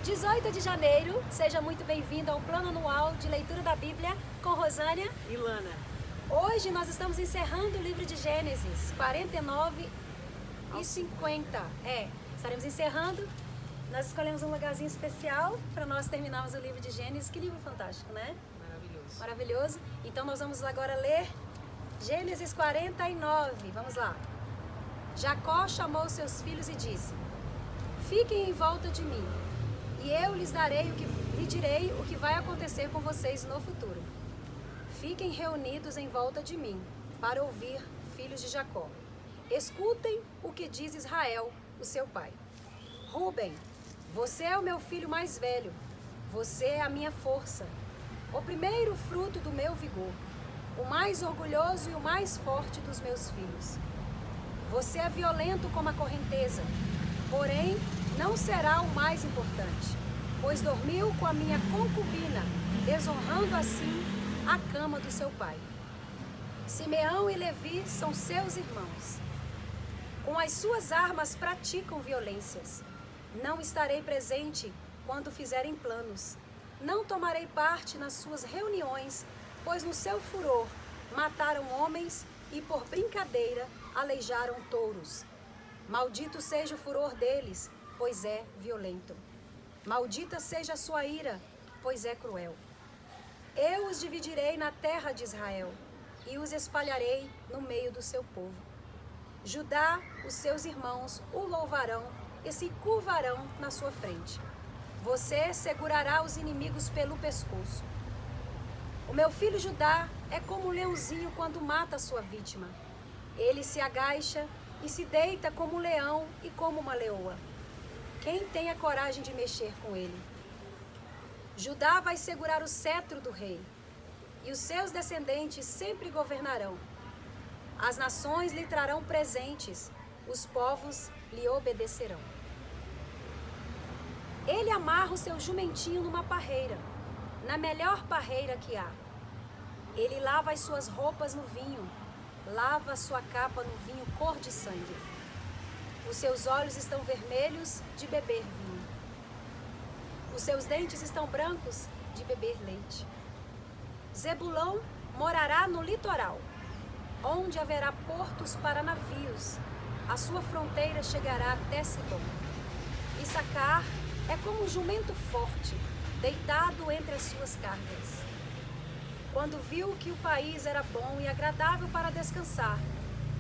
18 de janeiro, seja muito bem-vindo ao Plano Anual de Leitura da Bíblia com Rosânia e Lana. Hoje nós estamos encerrando o livro de Gênesis 49 e 50. Estaremos encerrando. Nós escolhemos um lugarzinho especial para nós terminarmos o livro de Gênesis. Que livro fantástico, né? Maravilhoso. Maravilhoso. Então nós vamos agora ler Gênesis 49. Vamos lá. Jacó chamou seus filhos e disse: fiquem em volta de mim, e eu lhes direi o que vai acontecer com vocês no futuro. Fiquem reunidos em volta de mim, para ouvir, filhos de Jacó. Escutem o que diz Israel, o seu pai. Rúben, você é o meu filho mais velho. Você é a minha força, o primeiro fruto do meu vigor, o mais orgulhoso e o mais forte dos meus filhos. Você é violento como a correnteza, porém não será o mais importante, pois dormiu com a minha concubina, desonrando assim a cama do seu pai. Simeão e Levi são seus irmãos. Com as suas armas praticam violências. Não estarei presente quando fizerem planos. Não tomarei parte nas suas reuniões, pois no seu furor mataram homens e por brincadeira aleijaram touros. Maldito seja o furor deles, pois é violento. Maldita seja a sua ira, pois é cruel. Eu os dividirei na terra de Israel e os espalharei no meio do seu povo. Judá, os seus irmãos, o louvarão e se curvarão na sua frente. Você segurará os inimigos pelo pescoço. O meu filho Judá é como um leãozinho quando mata a sua vítima. Ele se agacha e se deita como um leão e como uma leoa. Quem tem a coragem de mexer com ele? Judá vai segurar o cetro do rei, e os seus descendentes sempre governarão. As nações lhe trarão presentes, os povos lhe obedecerão. Ele amarra o seu jumentinho numa parreira, na melhor parreira que há. Ele lava as suas roupas no vinho, lava a sua capa no vinho cor de sangue. Os seus olhos estão vermelhos de beber vinho. Os seus dentes estão brancos de beber leite. Zebulão morará no litoral, onde haverá portos para navios. A sua fronteira chegará até Sidom. Issacar é como um jumento forte, deitado entre as suas cargas. Quando viu que o país era bom e agradável para descansar,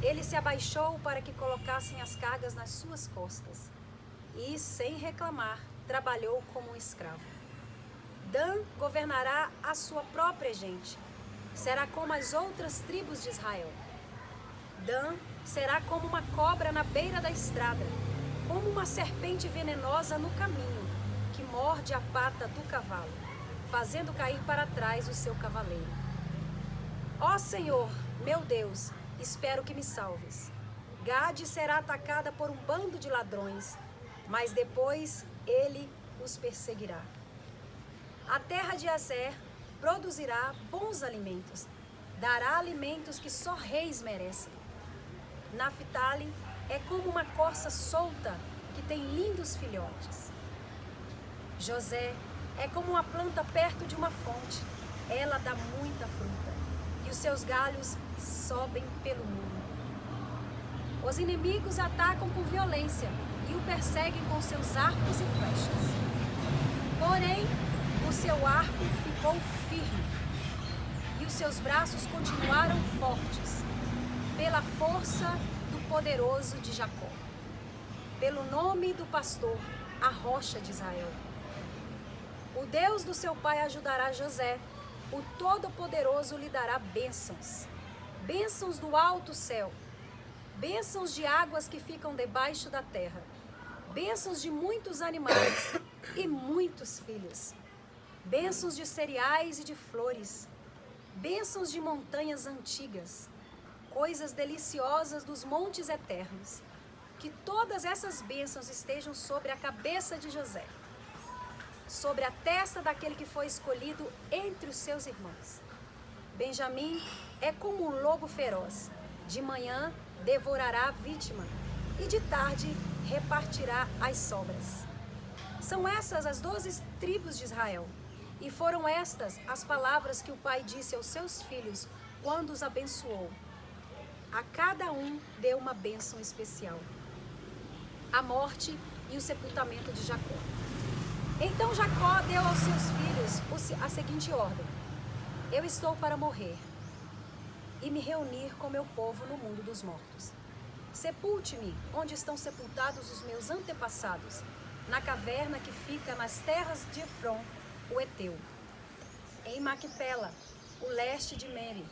ele se abaixou para que colocassem as cargas nas suas costas. E, sem reclamar, trabalhou como um escravo. Dan governará a sua própria gente. Será como as outras tribos de Israel. Dan será como uma cobra na beira da estrada, como uma serpente venenosa no caminho, que morde a pata do cavalo, fazendo cair para trás o seu cavaleiro. Ó Senhor, meu Deus, espero que me salves. Gade será atacada por um bando de ladrões, mas depois ele os perseguirá. A terra de Aser produzirá bons alimentos, dará alimentos que só reis merecem. Naphtali é como uma corça solta que tem lindos filhotes. José é como uma planta perto de uma fonte, ela dá muita fruta, e os seus galhos sobem pelo muro. Os inimigos atacam com violência e o perseguem com seus arcos e flechas. Porém, o seu arco ficou firme e os seus braços continuaram fortes, pela força do poderoso de Jacó, pelo nome do pastor, a rocha de Israel. O Deus do seu pai ajudará José, o Todo-Poderoso lhe dará bênçãos, bênçãos do alto céu, bênçãos de águas que ficam debaixo da terra, bênçãos de muitos animais e muitos filhos, bênçãos de cereais e de flores, bênçãos de montanhas antigas, coisas deliciosas dos montes eternos. Que todas essas bênçãos estejam sobre a cabeça de José, sobre a testa daquele que foi escolhido entre os seus irmãos. Benjamim é como um lobo feroz. De manhã devorará a vítima e de tarde repartirá as sobras. São essas as 12 tribos de Israel. E foram estas as palavras que o pai disse aos seus filhos quando os abençoou. A cada um deu uma bênção especial: a morte e o sepultamento de Jacó. Então Jacó deu aos seus filhos a seguinte ordem: eu estou para morrer e me reunir com meu povo no mundo dos mortos. Sepulte-me onde estão sepultados os meus antepassados, na caverna que fica nas terras de Efron, o Eteu, em Maquipela, o leste de Mere,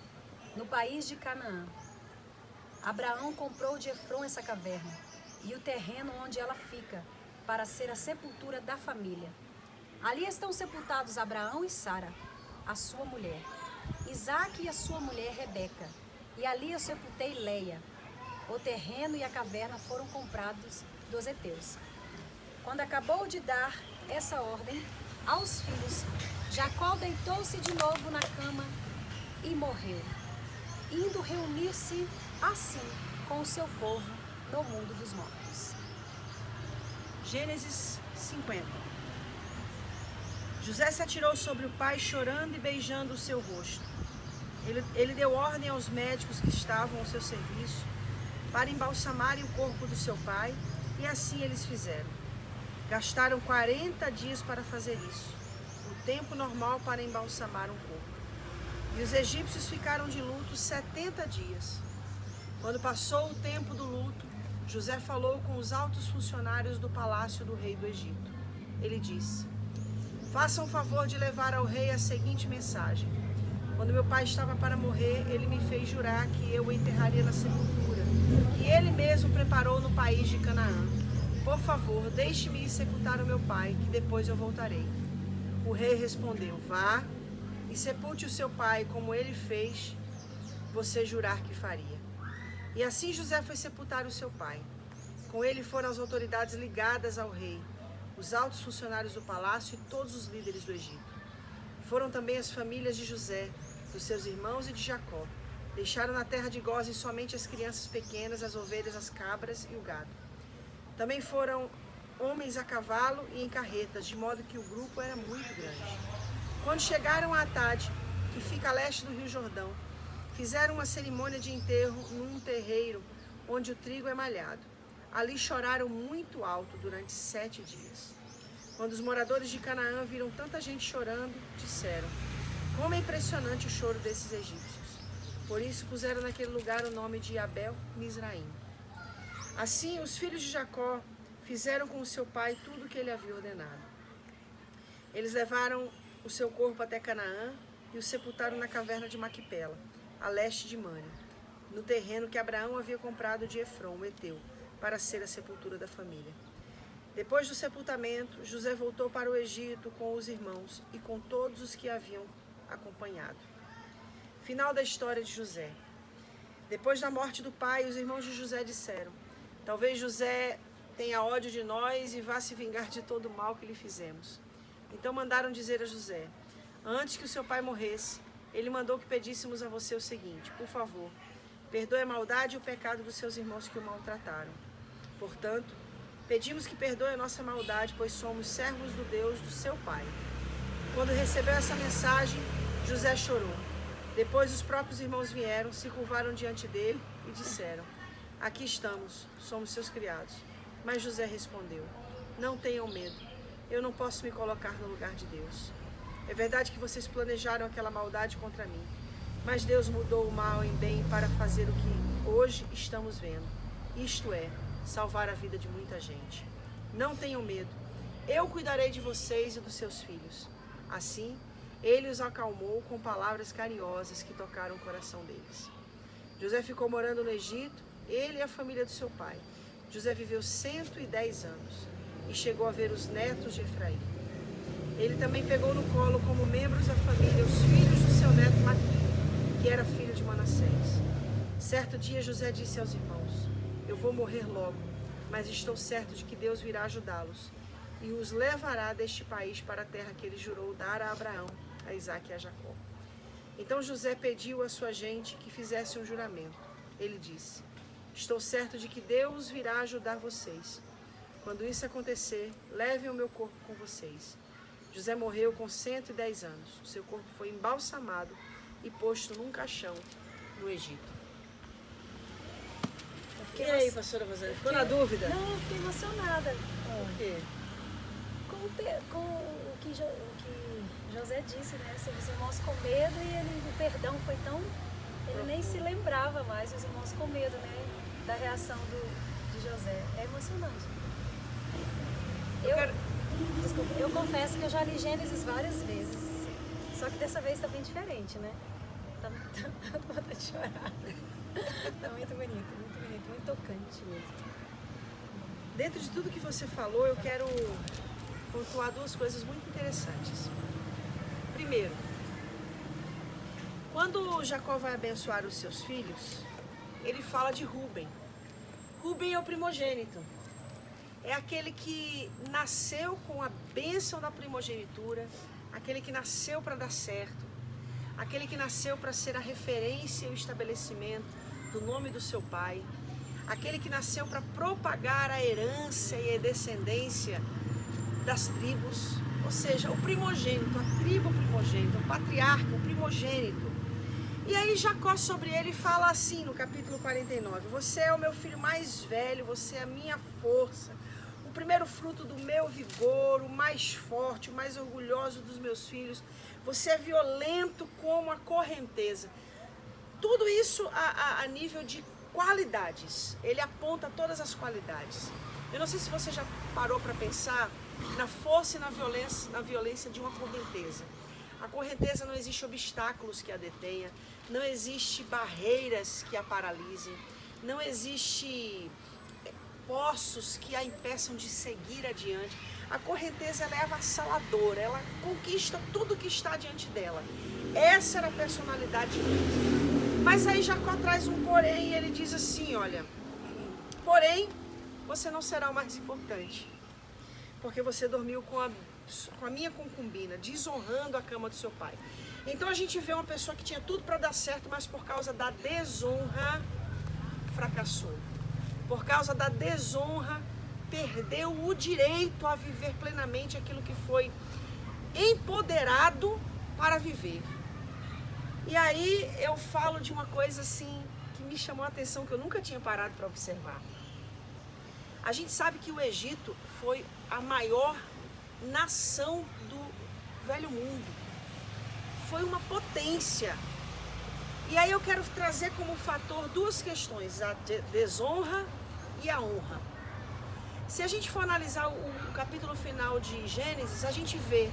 no país de Canaã. Abraão comprou de Efron essa caverna e o terreno onde ela fica, para ser a sepultura da família. Ali estão sepultados Abraão e Sara, a sua mulher, Isaque e a sua mulher Rebeca, e ali eu sepultei Leia. O terreno e a caverna foram comprados dos heteus. Quando acabou de dar essa ordem aos filhos, Jacó deitou-se de novo na cama e morreu, indo reunir-se assim com o seu povo no mundo dos mortos. Gênesis 50. José se atirou sobre o pai, chorando e beijando o seu rosto. Ele deu ordem aos médicos que estavam ao seu serviço para embalsamarem o corpo do seu pai, e assim eles fizeram. Gastaram 40 dias para fazer isso, o tempo normal para embalsamar um corpo. E os egípcios ficaram de luto 70 dias. Quando passou o tempo do luto, José falou com os altos funcionários do palácio do rei do Egito. Ele disse: façam o favor de levar ao rei a seguinte mensagem: quando meu pai estava para morrer, ele me fez jurar que eu o enterraria na sepultura que ele mesmo preparou no país de Canaã. Por favor, deixe-me ir sepultar o meu pai, que depois eu voltarei. O rei respondeu: vá e sepulte o seu pai, como ele fez você jurar que faria. E assim José foi sepultar o seu pai. Com ele foram as autoridades ligadas ao rei, os altos funcionários do palácio e todos os líderes do Egito. Foram também as famílias de José, dos seus irmãos e de Jacó. Deixaram na terra de Gósen somente as crianças pequenas, as ovelhas, as cabras e o gado. Também foram homens a cavalo e em carretas, de modo que o grupo era muito grande. Quando chegaram a Atade, que fica a leste do rio Jordão, fizeram uma cerimônia de enterro num terreiro onde o trigo é malhado. Ali choraram muito alto durante 7 dias. Quando os moradores de Canaã viram tanta gente chorando, disseram: como é impressionante o choro desses egípcios. Por isso puseram naquele lugar o nome de Abel-Misraim. Assim, os filhos de Jacó fizeram com o seu pai tudo o que ele havia ordenado. Eles levaram o seu corpo até Canaã e o sepultaram na caverna de Maquipela, a leste de Mane, no terreno que Abraão havia comprado de Efron, o Eteu, para ser a sepultura da família. Depois do sepultamento, José voltou para o Egito com os irmãos e com todos os que haviam acompanhado. Final da história de José. Depois da morte do pai, os irmãos de José disseram: talvez José tenha ódio de nós e vá se vingar de todo o mal que lhe fizemos. Então mandaram dizer a José: antes que o seu pai morresse, ele mandou que pedíssemos a você o seguinte: por favor, perdoe a maldade e o pecado dos seus irmãos que o maltrataram. Portanto, pedimos que perdoe a nossa maldade, pois somos servos do Deus do seu pai. Quando recebeu essa mensagem, José chorou. Depois os próprios irmãos vieram, se curvaram diante dele e disseram: aqui estamos, somos seus criados. Mas José respondeu: não tenham medo, eu não posso me colocar no lugar de Deus. É verdade que vocês planejaram aquela maldade contra mim, mas Deus mudou o mal em bem para fazer o que hoje estamos vendo, isto é, salvar a vida de muita gente. Não tenham medo, eu cuidarei de vocês e dos seus filhos. Assim, ele os acalmou com palavras carinhosas que tocaram o coração deles. José ficou morando no Egito, ele e a família do seu pai. José viveu 110 anos e chegou a ver os netos de Efraim. Ele também pegou no colo como membros da família os filhos do seu neto Maqui, que era filho de Manassés. Certo dia José disse aos irmãos: eu vou morrer logo, mas estou certo de que Deus virá ajudá-los e os levará deste país para a terra que ele jurou dar a Abraão, a Isaque e a Jacó. Então José pediu à sua gente que fizesse um juramento. Ele disse: estou certo de que Deus virá ajudar vocês. Quando isso acontecer, levem o meu corpo com vocês. José morreu com 110 anos. O seu corpo foi embalsamado e posto num caixão no Egito. E aí, pastora Rosana, ficou na dúvida? Não, eu fiquei emocionada. Por quê? Com o que José disse, né? Os irmãos com medo e o perdão foi tão... Ele nem se lembrava mais, os irmãos com medo, né? Da reação de José. É emocionante. Desculpa, eu confesso que eu já li Gênesis várias vezes. Só que dessa vez tá bem diferente, né? Tá vontade de chorar. Tá muito bonito, muito tocante mesmo. Dentro de tudo que você falou, eu quero pontuar duas coisas muito interessantes. Primeiro, quando Jacó vai abençoar os seus filhos, ele fala de Rúben. Rúben é o primogênito. É aquele que nasceu com a bênção da primogenitura, aquele que nasceu para dar certo, aquele que nasceu para ser a referência e o estabelecimento do nome do seu pai, aquele que nasceu para propagar a herança e a descendência das tribos, ou seja, o primogênito, a tribo primogênita, o patriarca, o primogênito. E aí Jacó sobre ele fala assim no capítulo 49, você é o meu filho mais velho, você é a minha força, o primeiro fruto do meu vigor, o mais forte, o mais orgulhoso dos meus filhos, você é violento como a correnteza. Tudo isso a nível de qualidades, ele aponta todas as qualidades. Eu não sei se você já parou para pensar na força e na violência de uma correnteza. A correnteza não existe obstáculos que a detenha, não existe barreiras que a paralisem, não existe poços que a impeçam de seguir adiante. A correnteza ela é avassaladora, ela conquista tudo que está diante dela. Essa era a personalidade de Deus. Mas aí Jacó traz um porém e ele diz assim, olha, porém, você não será o mais importante, porque você dormiu com a minha concubina, desonrando a cama do seu pai. Então a gente vê uma pessoa que tinha tudo para dar certo, mas por causa da desonra, fracassou. Por causa da desonra, perdeu o direito a viver plenamente aquilo que foi empoderado para viver. E aí eu falo de uma coisa assim, que me chamou a atenção, que eu nunca tinha parado para observar. A gente sabe que o Egito foi a maior nação do Velho Mundo. Foi uma potência. E aí eu quero trazer como fator duas questões, a desonra e a honra. Se a gente for analisar o capítulo final de Gênesis, a gente vê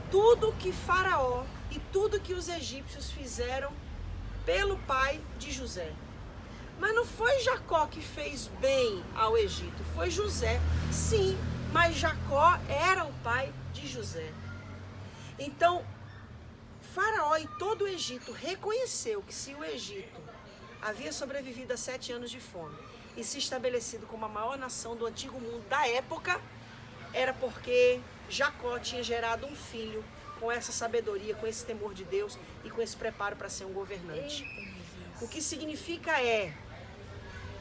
tudo que Faraó e tudo que os egípcios fizeram pelo pai de José. Mas não foi Jacó que fez bem ao Egito, foi José. Sim, mas Jacó era o pai de José. Então, Faraó e todo o Egito reconheceu que se o Egito havia sobrevivido a 7 anos de fome e se estabelecido como a maior nação do antigo mundo da época, era porque Jacó tinha gerado um filho com essa sabedoria, com esse temor de Deus e com esse preparo para ser um governante. O que significa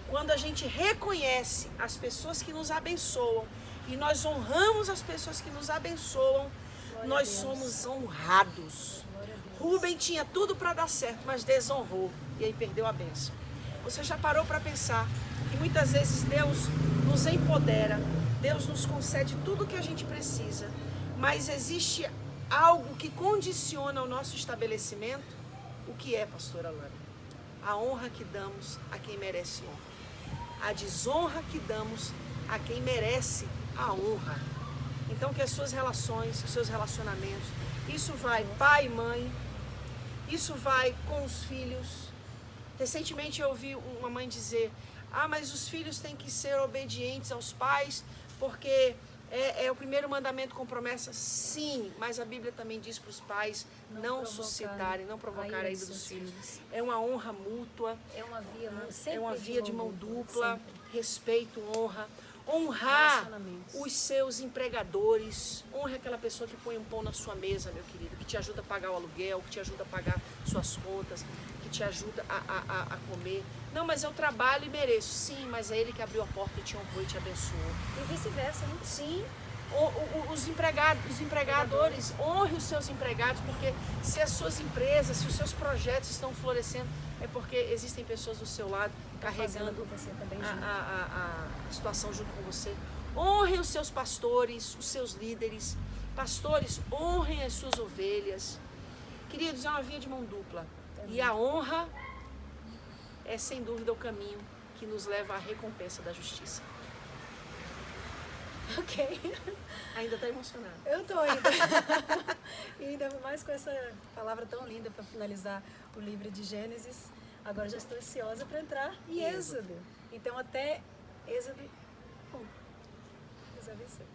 quando a gente reconhece as pessoas que nos abençoam e nós honramos as pessoas que nos abençoam, nós somos honrados. Rúben tinha tudo para dar certo, mas desonrou e aí perdeu a bênção. Você já parou para pensar que muitas vezes Deus nos empodera, Deus nos concede tudo o que a gente precisa, mas existe algo que condiciona o nosso estabelecimento? O que é, pastora Alana? A honra que damos a quem merece honra. A desonra que damos a quem merece a honra. Então que as suas relações, os seus relacionamentos, isso vai pai e mãe, isso vai com os filhos. Recentemente eu ouvi uma mãe dizer, mas os filhos têm que ser obedientes aos pais, porque é o primeiro mandamento com promessa. Sim, mas a Bíblia também diz para os pais não suscitarem, não provocar a ira dos filhos. É uma honra mútua, é uma via de mão dupla, respeito, honra. Honrar os seus empregadores, honre aquela pessoa que põe um pão na sua mesa, meu querido, que te ajuda a pagar o aluguel, que te ajuda a pagar suas contas, que te ajuda a comer. Não, mas eu trabalho e mereço. Sim, mas é Ele que abriu a porta e te honrou e te abençoou. E vice-versa, né? Sim. Os empregadores, honre os seus empregados, porque se as suas empresas, se os seus projetos estão florescendo, é porque existem pessoas do seu lado carregando a situação junto com você. Honre os seus pastores, os seus líderes. Pastores, honrem as suas ovelhas. Queridos, é uma via de mão dupla. E a honra é sem dúvida o caminho que nos leva à recompensa da justiça. Ok. Ainda está emocionada? Eu tô ainda. E ainda mais com essa palavra tão linda para finalizar o livro de Gênesis. Agora já estou ansiosa para entrar em Êxodo. Então até Êxodo 1. Deus abençoe.